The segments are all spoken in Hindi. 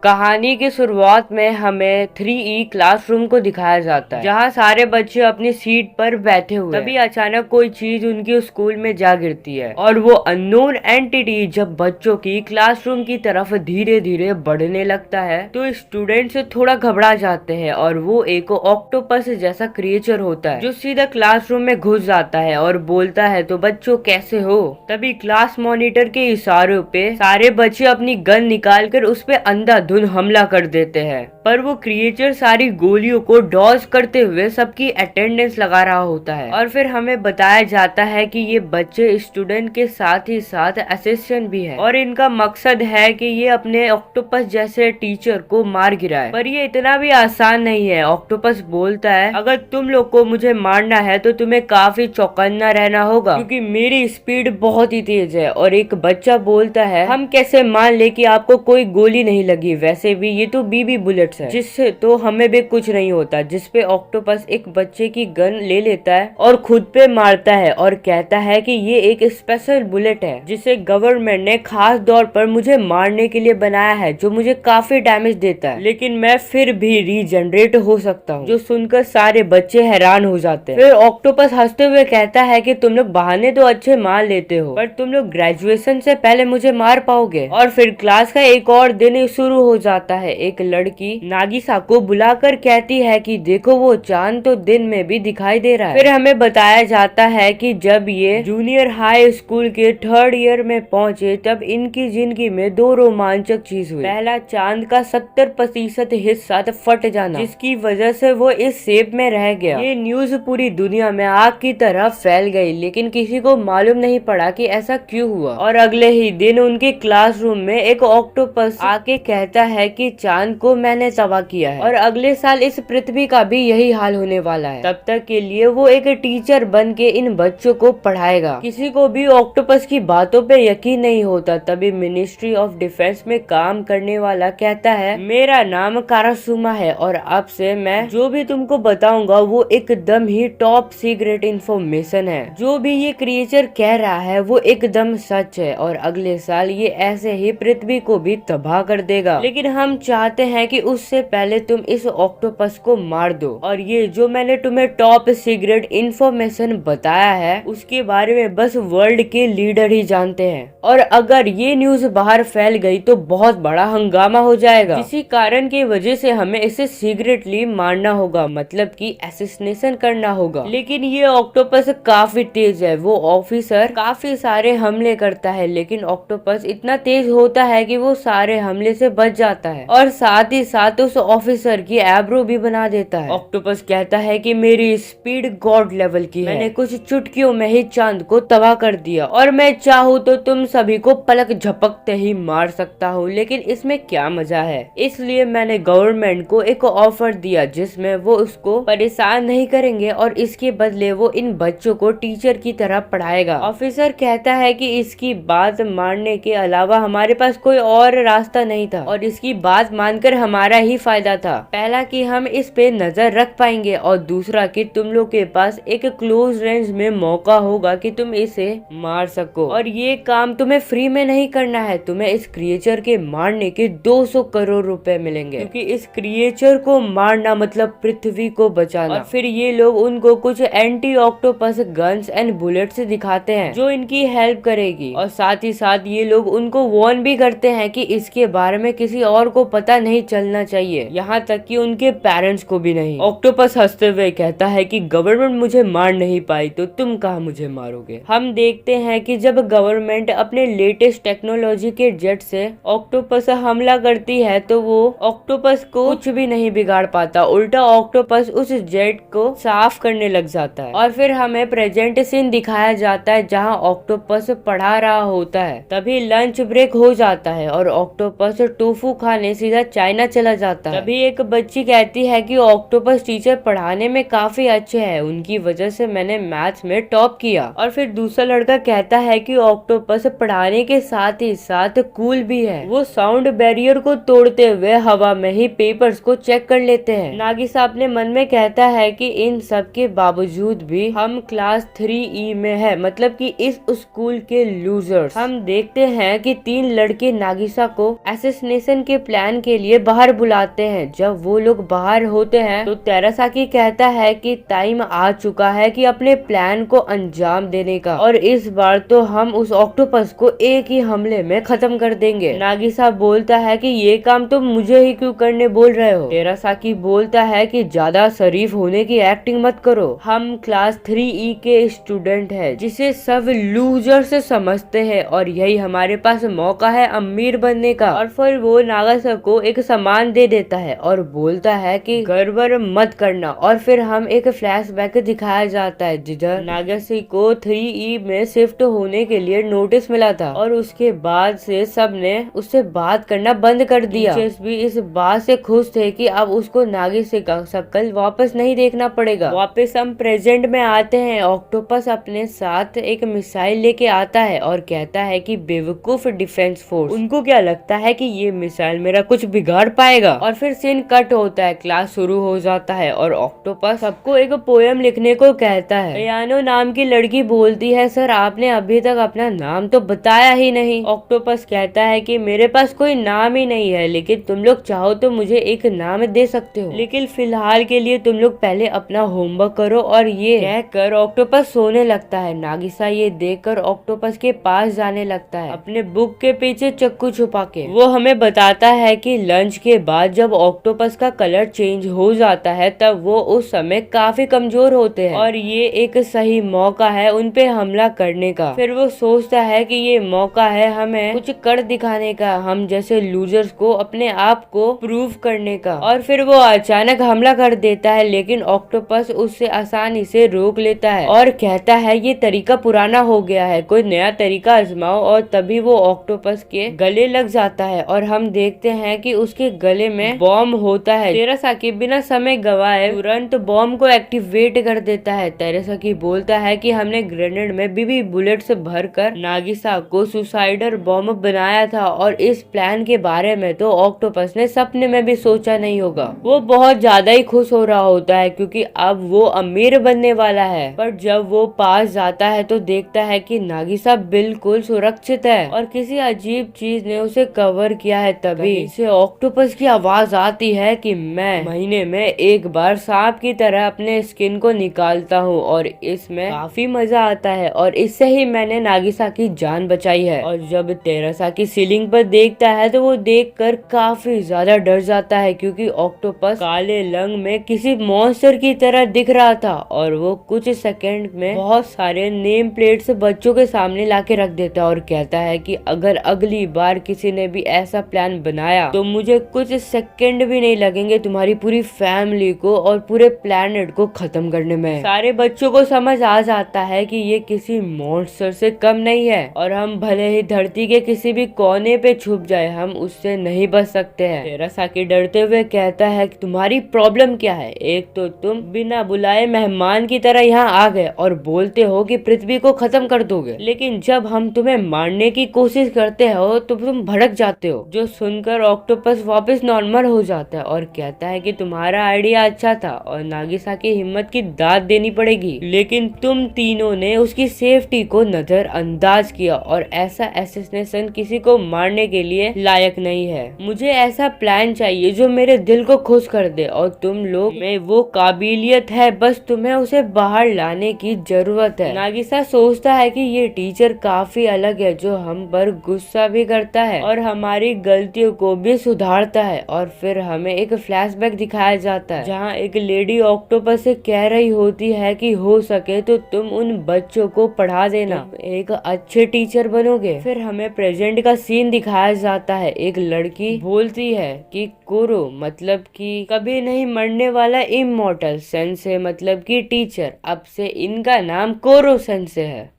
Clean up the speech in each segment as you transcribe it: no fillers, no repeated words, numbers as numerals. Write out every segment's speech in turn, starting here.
कहानी की शुरुआत में हमें 3E क्लासरूम को दिखाया जाता है, जहाँ सारे बच्चे अपनी सीट पर बैठे हुए। तभी अचानक कोई चीज उनके स्कूल में जा गिरती है और वो अननोन एंटिटी जब बच्चों की क्लासरूम की तरफ धीरे धीरे बढ़ने लगता है तो स्टूडेंट्स थोड़ा घबरा जाते हैं और वो एक ऑक्टोपस जैसा क्रिएचर होता है जो सीधा क्लासरूम में घुस जाता है और बोलता है, तो बच्चों कैसे हो। तभी क्लास मॉनिटर के इशारों पे सारे बच्चे अपनी गन निकाल कर उस पे अंधाधुंध हमला कर देते हैं, पर वो क्रिएचर सारी गोलियों को डॉज करते हुए सबकी अटेंडेंस लगा रहा होता है। और फिर हमें बताया जाता है कि ये बच्चे स्टूडेंट के साथ ही साथ असिस्टेंट भी है और इनका मकसद है कि ये अपने ऑक्टोपस जैसे टीचर को मार गिराए। पर ये इतना भी आसान नहीं है। ऑक्टोपस बोलता है, अगर तुम लोग को मुझे मारना है तो तुम्हें काफी चौकन्ना रहना होगा क्योंकि मेरी स्पीड बहुत ही तेज है। और एक बच्चा बोलता है, हम कैसे मान ले कि आपको कोई गोली नहीं लगी, वैसे भी ये तो बीबी बुलेट्स है, जिससे तो हमें भी कुछ नहीं होता। जिसपे ऑक्टोपस एक बच्चे की गन ले लेता है और खुद पे मारता है और कहता है कि ये एक स्पेशल बुलेट है जिसे गवर्नमेंट ने खास तौर पर मुझे मारने के लिए बनाया है, जो मुझे काफी डैमेज देता है, लेकिन मैं फिर भी रीजनरेट हो सकता हूँ। जो सुनकर सारे बच्चे हैरान हो जाते हैं। फिर ऑक्टोपस हंसते हुए कहता है कि तुम लोग बहाने तो अच्छे मान लेते हो, पर तुम लोग ग्रेजुएशन से पहले मुझे मार पाओगे। और फिर क्लास का एक और दिन शुरू हो जाता है। एक लड़की नागिसा को बुलाकर कहती है कि देखो वो चांद तो दिन में भी दिखाई दे रहा है। फिर हमें बताया जाता है कि जब ये जूनियर हाई स्कूल के 3rd ईयर में पहुंचे तब इनकी जिंदगी में 2 रोमांचक चीज हुई। पहला, चांद का 70% हिस्सा फट जाना, जिसकी वजह से वो इस शेप में रह गया। ये न्यूज पूरी दुनिया में आग की तरह फैल गई, लेकिन किसी को मालूम नहीं पड़ा कि ऐसा क्यों हुआ। और अगले ही दिन उनके क्लासरूम में एक ऑक्टोपस आके कहता है कि चांद को मैंने तबाह किया है और अगले साल इस पृथ्वी का भी यही हाल होने वाला है। तब तक के लिए वो एक टीचर बन के इन बच्चों को पढ़ाएगा। किसी को भी ऑक्टोपस की बातों पे यकीन नहीं होता। तभी मिनिस्ट्री ऑफ डिफेंस में काम करने वाला कहता है, मेरा नाम कारासुमा है और अब से मैं जो भी तुमको बताऊंगा वो एकदम ही टॉप सीक्रेट इंफॉर्मेशन है। जो भी ये क्रिएचर कह रहा है वो एकदम सच है और अगले साल ये ऐसे ही पृथ्वी को भी तबाह कर देगा। लेकिन हम चाहते हैं कि उससे पहले तुम इस ऑक्टोपस को मार दो। और ये जो मैंने तुम्हें टॉप सीक्रेट इंफॉर्मेशन बताया है उसके बारे में बस वर्ल्ड के लीडर ही जानते हैं, और अगर ये न्यूज बाहर फैल गई तो बहुत बड़ा हंगामा हो जाएगा। किसी कारण की वजह से हमें इसे सीक्रेटली मारना होगा, मतलब कि असैसिनेशन करना होगा। लेकिन ये ऑक्टोपस काफी तेज है। वो ऑफिसर काफी सारे हमले करता है, लेकिन ऑक्टोपस इतना तेज होता है कि वो सारे हमले से बच जाता है और साथ ही साथ उस ऑफिसर की एब्रो भी बना देता है। ऑक्टोपस कहता है कि मेरी स्पीड गॉड लेवल की है, मैंने कुछ चुटकियों में ही चांद को तबाह कर दिया और मैं चाहूँ तो तुम सभी को पलक झपकते ही मार सकता हूँ, लेकिन इसमें क्या मजा है। इसलिए मैंने गवर्नमेंट को एक ऑफर दिया जिसमें वो उसको परेशान नहीं करेंगे और इसके बदले वो इन बच्चों को टीचर की तरह पढ़ाएगा। ऑफिसर कहता है कि इसकी बात मानने के अलावा हमारे पास कोई और रास्ता नहीं था और इसकी बात मानकर हमारा ही फायदा था। पहला कि हम इस पे नजर रख पाएंगे और दूसरा कि तुम लोग के पास एक क्लोज रेंज में मौका होगा कि तुम इसे मार सको। और ये काम तुम्हें फ्री में नहीं करना है, तुम्हें इस क्रिएचर के मारने के 200 करोड़ रुपए मिलेंगे, क्योंकि इस क्रिएचर को मारना मतलब पृथ्वी को बचाना। और फिर ये लोग उनको कुछ anti octopus guns and bullets दिखाते हैं जो इनकी हेल्प करेगी, और साथ ही साथ ये लोग उनको वार्न भी करते हैं कि इसके बारे में किसी और को पता नहीं चलना चाहिए, यहाँ तक कि उनके पेरेंट्स को भी नहीं। ऑक्टोपस हंसते हुए कहता है कि गवर्नमेंट मुझे मार नहीं पाई तो तुम कहाँ मुझे मारोगे। हम देखते हैं कि जब गवर्नमेंट अपने लेटेस्ट टेक्नोलॉजी के जेट से ऑक्टोपस हमला करती है तो वो ऑक्टोपस को कुछ भी नहीं बिगाड़ पाता, उल्टा ऑक्टोपस उस जेट को साफ करने लग जाता है। और फिर हमें प्रेजेंट सीन दिखाया जाता है जहाँ ऑक्टोपस पढ़ा रहा होता है। तभी लंच ब्रेक हो जाता है और ऑक्टोपस टोफू खाने सीधा चाइना चला जाता है। तभी एक बच्ची कहती है कि ऑक्टोपस टीचर पढ़ाने में काफी अच्छे हैं, उनकी वजह से मैंने मैथ्स में टॉप किया। और फिर दूसरा लड़का कहता है कि ऑक्टोपस पढ़ाने के साथ ही साथ कूल भी है, वो साउंड बैरियर को तोड़ते हुए हवा में ही पेपर्स को चेक कर लेते हैं। नागिसा अपने मन में कहता है कि इन सब के बावजूद भी हम क्लास 3E में है, मतलब कि इस स्कूल के लूजर्स। हम देखते हैं कि 3 लड़के नागिसा को असैसिनेशन असेसिनेशन के प्लान के लिए बाहर बुलाते हैं। जब वो लोग बाहर होते हैं तो तेरासाकी कहता है कि टाइम आ चुका है कि अपने प्लान को अंजाम देने का, और इस बार तो हम उस ऑक्टोपस को एक ही हमले में खत्म कर देंगे। नागिसा बोलता है कि ये काम तो मुझे ही क्यों करने बोल रहे हो। तेरासाकी बोलता है कि ज्यादा शरीफ होने की एक्टिंग मत करो, हम क्लास 3E के स्टूडेंट है जिसे सब लूजर से समझते हैं, और यही हमारे पास मौका है अमीर बनने का। और फिर वो नागासा को एक सामान दे देता है और बोलता है कि गड़बड़ मत करना। और फिर हम एक फ्लैशबैक दिखाया जाता है जिधर नागासी को 3E में शिफ्ट होने के लिए नोटिस मिला था, और उसके बाद से सब ने उससे बात करना बंद कर दिया। टीचर्स भी इस बात से खुश थे कि अब उसको नागिसा का शक्ल वापस नहीं देखना पड़ेगा। वापस हम प्रेजेंट में आते हैं। ऑक्टोपस अपने साथ एक मिसाइल लेके आता है और कहता है कि बेवकूफ डिफेंस फोर्स, उनको क्या लगता है कि ये मिसाइल मेरा कुछ बिगाड़ पाएगा। और फिर सीन कट होता है, क्लास शुरू हो जाता है और ऑक्टोपस सबको एक पोयम लिखने को कहता है। पियानो नाम की लड़की बोलती है, सर आपने अभी तक अपना नाम तो बताया ही नहीं। ऑक्टोपस कहता है कि मेरे पास कोई नाम ही नहीं है, लेकिन तुम लोग चाहो तो मुझे एक नाम दे सकते हो, लेकिन फिलहाल के लिए तुम लोग पहले अपना होमवर्क करो। और ये कहकर ऑक्टोपस सोने लगता है। नागिसा ये देखकर ऑक्टोपस के पास जाने लगता है अपने बुक के पीछे चक्कू छुपा के। वो हमें बताता है कि लंच के बाद जब ऑक्टोपस का कलर चेंज हो जाता है तब वो उस समय काफी कमजोर होते हैं, और ये एक सही मौका है उन पे हमला करने का। फिर वो सोचता है कि ये मौका है हमें कुछ कर दिखाने का, हम जैसे लूजर्स को अपने आप को प्रूव करने का। और फिर वो अचानक हमला कर देता है, लेकिन ऑक्टोपस उससे आसानी से रोक लेता है और कहता है ये तरीका पुराना हो गया है, कोई नया तरीका आजमाओ। और तभी वो ऑक्टोपस के गले लग जाता है और हम देखते हैं कि उसके गले में बॉम्ब होता है। तेरासाकी बिना समय गवाए तुरंत बॉम्ब को एक्टिवेट कर देता है। तेरासाकी बोलता है कि हमने ग्रेनेड में बीबी बुलेट्स भरकर नागिसा को सुसाइडर बॉम्ब बनाया था, और इस प्लान के बारे में तो ऑक्टोपस ने सपने में भी सोचा नहीं होगा। वो बहुत ज्यादा ही खुश हो रहा होता है क्योंकि अब वो अमीर बनने वाला है। पर जब वो पास जाता है तो देखता है कि नागिसा बिल्कुल सुरक्षित है और किसी अजीब चीज ने उसे कवर किया है। तभी से ऑक्टोपस की आवाज आती है कि मैं महीने में एक बार सांप की तरह अपने स्किन को निकालता हूँ, और इसमें काफी मजा आता है, और इससे ही मैंने नागिसा की जान बचाई है। और जब तेरासाकी सीलिंग पर देखता है तो वो देखकर काफी ज्यादा डर जाता है क्योंकि ऑक्टोपस काले रंग में किसी मॉन्स्टर की तरह दिख रहा था, और वो कुछ सेकंड में बहुत सारे नेम प्लेट्स बच्चों के सामने लाके रख देता है और कहता है कि अगर अगली बार किसी ने भी ऐसा प्लान बनाया तो मुझे कुछ सेकंड भी नहीं लगेंगे तुम्हारी पूरी फैमिली को और पूरे प्लेनेट को खत्म करने में। सारे बच्चों को समझ आ जाता है कि ये किसी मॉन्स्टर से कम नहीं है, और हम भले ही धरती के किसी भी कोने पे छुप जाए हम उससे नहीं बच सकते हैं। तेरासाकी डरते हुए कहता है कि तुम्हारी प्रॉब्लम क्या है, एक तो तुम बिना बुलाए मेहमान की तरह यहाँ आ गए और बोलते हो कि पृथ्वी को खत्म कर दोगे, लेकिन जब हम तुम्हें मारने की कोशिश करते हो तो तुम भड़क जाते हो। जो सुनकर ऑक्टोपस वापस नॉर्मल हो जाता है और कहता है कि तुम्हारा आइडिया अच्छा था और नागिसा की हिम्मत की दाद देनी पड़ेगी, लेकिन तुम तीनों ने उसकी सेफ्टी को नजरअंदाज किया, और ऐसा असैसिनेशन किसी को मारने के लिए लायक नहीं है। मुझे ऐसा प्लान चाहिए जो मेरे दिल को खुश कर दे, और तुम लोग में वो काबिलियत है, बस तुम्हें उसे बाहर लाने की जरूरत है। नागिसा सोचता है कि ये टीचर काफी अलग है जो हम पर गुस्सा भी करता है और हमारी गलतियों को भी सुधारता है। और फिर हमें एक फ्लैशबैक दिखाया जाता है जहाँ एक लेडी ऑक्टोपस से कह रही होती है कि हो सके तो तुम उन बच्चों को पढ़ा देना, एक अच्छे टीचर बनोगे। फिर हमें प्रेजेंट का सीन दिखाया जाता है। एक लड़की बोलती है कि कोरो मतलब कि कभी नहीं मरने वाला इमॉर्टल, सेंसे मतलब कि टीचर, अब से इनका नाम कोरो सेंसे है।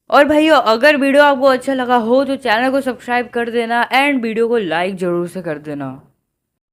और भाइयों अगर वीडियो आपको अच्छा लगा हो तो चैनल को सब्सक्राइब कर देना एंड वीडियो को लाइक जरूर से कर देना।